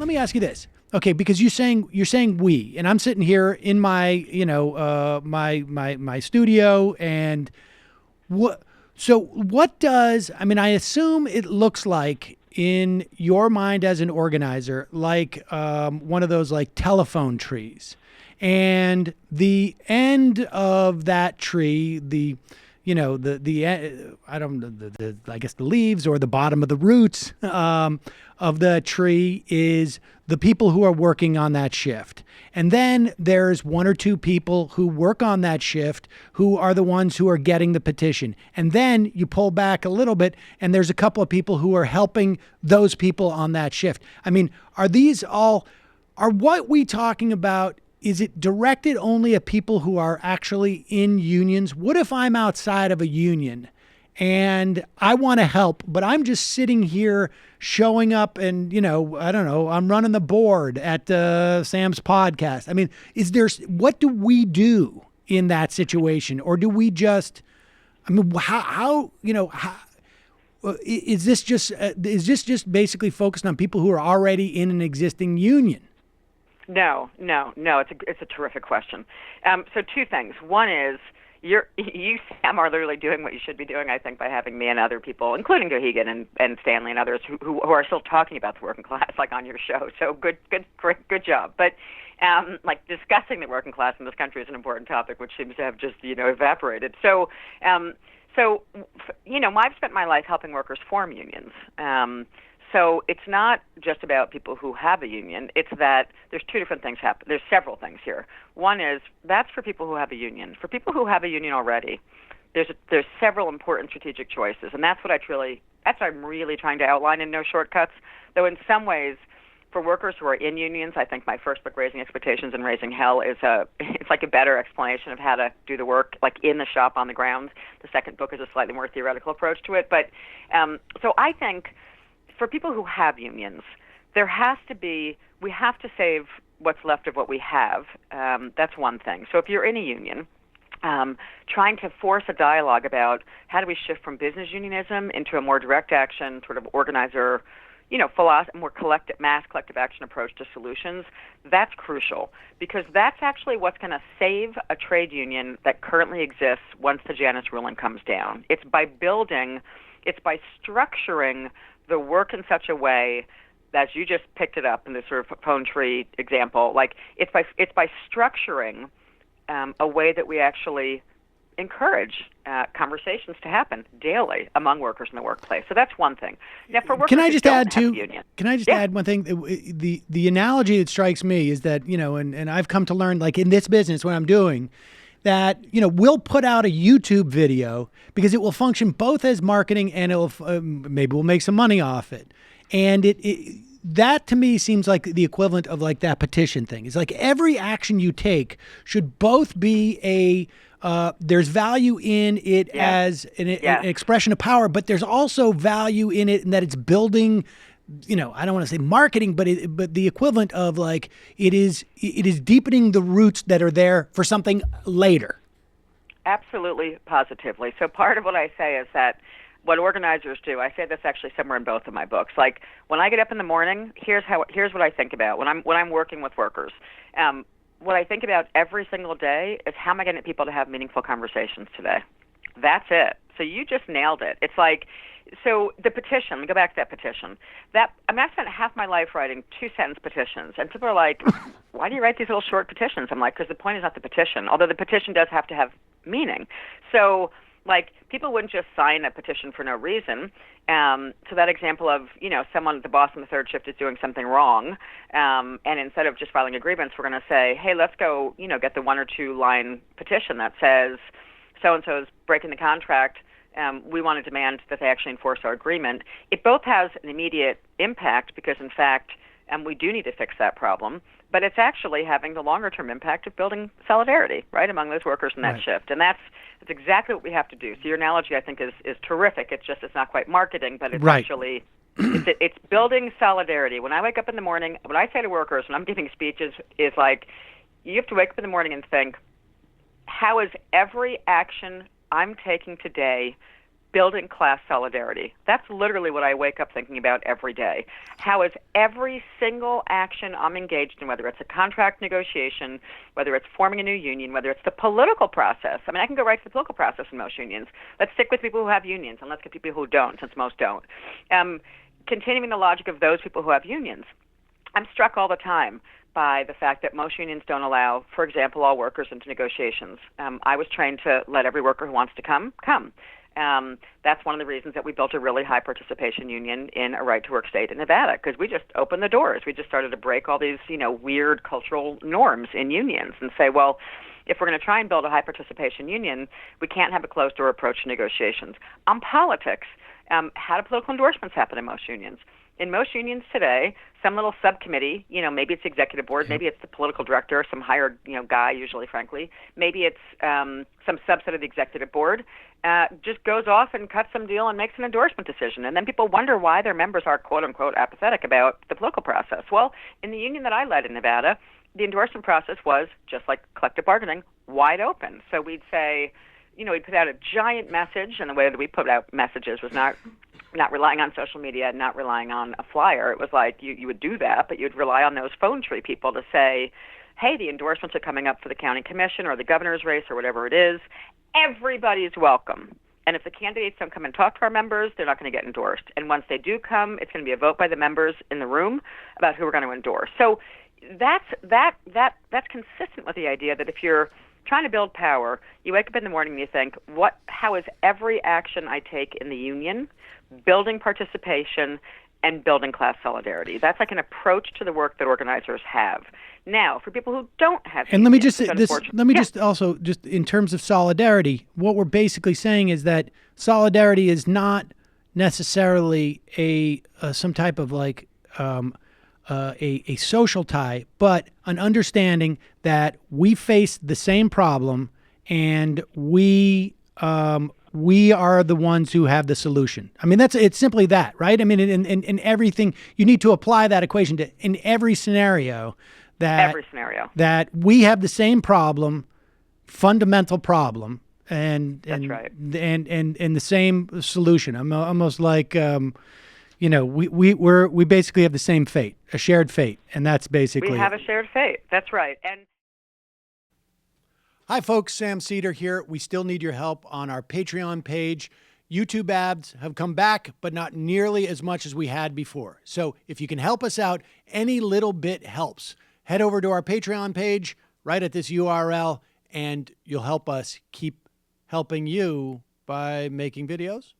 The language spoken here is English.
let me ask you this. Okay, because you're saying we, and I'm sitting here in my my studio, and what does, I mean, I assume it looks like in your mind as an organizer, like one of those like telephone trees, and the end of that tree, I guess the leaves or the bottom of the roots of the tree is the people who are working on that shift. And then there's one or two people who work on that shift who are the ones who are getting the petition. And then you pull back a little bit and there's a couple of people who are helping those people on that shift. I mean, are what we talking about, is it directed only at people who are actually in unions? What if I'm outside of a union and I want to help, but I'm just sitting here showing up and, I don't know, I'm running the board at Sam's podcast. I mean, what do we do in that situation? Or do we just, I mean, how is this just basically focused on people who are already in an existing union? No. It's a terrific question. So two things. One is you, Sam, are literally doing what you should be doing, I think, by having me and other people, including Gohegan and Stanley and others who are still talking about the working class, like on your show. So good job. But like discussing the working class in this country is an important topic, which seems to have just evaporated. So I've spent my life helping workers form unions. So it's not just about people who have a union. It's that there's two different things happen. There's several things here. One is that's for people who have a union. For people who have a union already, there's several important strategic choices, and that's what I'm really trying to outline in No Shortcuts. Though in some ways, for workers who are in unions, I think my first book, Raising Expectations and Raising Hell, it's like a better explanation of how to do the work, like in the shop on the ground. The second book is a slightly more theoretical approach to it. But so I think, for people who have unions, we have to save what's left of what we have. That's one thing. So if you're in a union, trying to force a dialogue about how do we shift from business unionism into a more direct action, sort of organizer, more mass collective action approach to solutions, that's crucial, because that's actually what's going to save a trade union that currently exists once the Janus ruling comes down. It's by structuring the work in such a way, as you just picked it up in this sort of phone tree example, like it's by structuring a way that we actually encourage conversations to happen daily among workers in the workplace. So that's one thing. Now, for workers Can I just add one thing? The analogy that strikes me is that, and I've come to learn, like in this business, what I'm doing, that, we'll put out a YouTube video because it will function both as marketing and it will maybe we'll make some money off it. And that to me seems like the equivalent of like that petition thing. It's like every action you take should both be there's value in it as an expression of power, but there's also value in it in that it's building, I don't want to say marketing, but the equivalent of like it is deepening the roots that are there for something later. Absolutely, positively. So part of what I say is that what organizers do, I say this actually somewhere in both of my books. Like when I get up in the morning, here's what I think about when I'm working with workers. What I think about every single day is how am I going to get people to have meaningful conversations today? That's it. So you just nailed it. It's like, so the petition, go back to that petition. I've spent half my life writing 2-sentence petitions, and people are like, why do you write these little short petitions? I'm like, because the point is not the petition, although the petition does have to have meaning. So, like, people wouldn't just sign a petition for no reason. So that example of, someone, the boss on the third shift is doing something wrong, and instead of just filing a grievance, we're going to say, hey, let's go, get the 1 or 2 line petition that says so-and-so is breaking the contract. We want to demand that they actually enforce our agreement. It both has an immediate impact because, in fact, we do need to fix that problem, but it's actually having the longer-term impact of building solidarity, right, among those workers in that shift. And that's exactly what we have to do. So your analogy, I think, is terrific. It's not quite marketing, but it's actually it's building solidarity. When I wake up in the morning, what I say to workers when I'm giving speeches is like, you have to wake up in the morning and think, how is every action I'm taking today building class solidarity. That's literally what I wake up thinking about every day. How is every single action I'm engaged in, whether it's a contract negotiation, whether it's forming a new union, whether it's the political process. I mean, I can go right to the political process in most unions. Let's stick with people who have unions, and let's get people who don't, since most don't. Continuing the logic of those people who have unions, I'm struck all the time by the fact that most unions don't allow, for example, all workers into negotiations. I was trained to let every worker who wants to come. That's one of the reasons that we built a really high participation union in a right-to-work state in Nevada, because we just opened the doors. We just started to break all these, weird cultural norms in unions and say, well, if we're going to try and build a high participation union, we can't have a closed door approach to negotiations. On politics, how do political endorsements happen in most unions? In most unions today, some little subcommittee, maybe it's the executive board, maybe it's the political director, some hired, guy usually, frankly. Maybe it's some subset of the executive board, just goes off and cuts some deal and makes an endorsement decision. And then people wonder why their members are, quote unquote, apathetic about the political process. Well, in the union that I led in Nevada, the endorsement process was, just like collective bargaining, wide open. So we'd say, we'd put out a giant message, and the way that we put out messages was not relying on social media, not relying on a flyer. It was like you would do that, but you'd rely on those phone tree people to say, hey, the endorsements are coming up for the county commission or the governor's race or whatever it is. Everybody's welcome. And if the candidates don't come and talk to our members, they're not going to get endorsed. And once they do come, it's going to be a vote by the members in the room about who we're going to endorse. So that's consistent with the idea that if you're trying to build power, you wake up in the morning and you think, how is every action I take in the union building participation and building class solidarity? That's like an approach to the work that organizers have. Now, for people who don't have and unions, let me just also in terms of solidarity, what we're basically saying is that solidarity is not necessarily some type of like a social tie, but an understanding that we face the same problem and we are the ones who have the solution. I mean, it's simply that, right? I mean, in everything, you need to apply that equation to in every scenario that we have the same problem, fundamental problem, and that's right. and the same solution. I'm almost like we basically have the same fate, a shared fate, and that's basically we have a shared fate. That's right. And hi, folks. Sam Seder here. We still need your help on our Patreon page. YouTube ads have come back, but not nearly as much as we had before. So if you can help us out, any little bit helps. Head over to our Patreon page right at this URL, and you'll help us keep helping you by making videos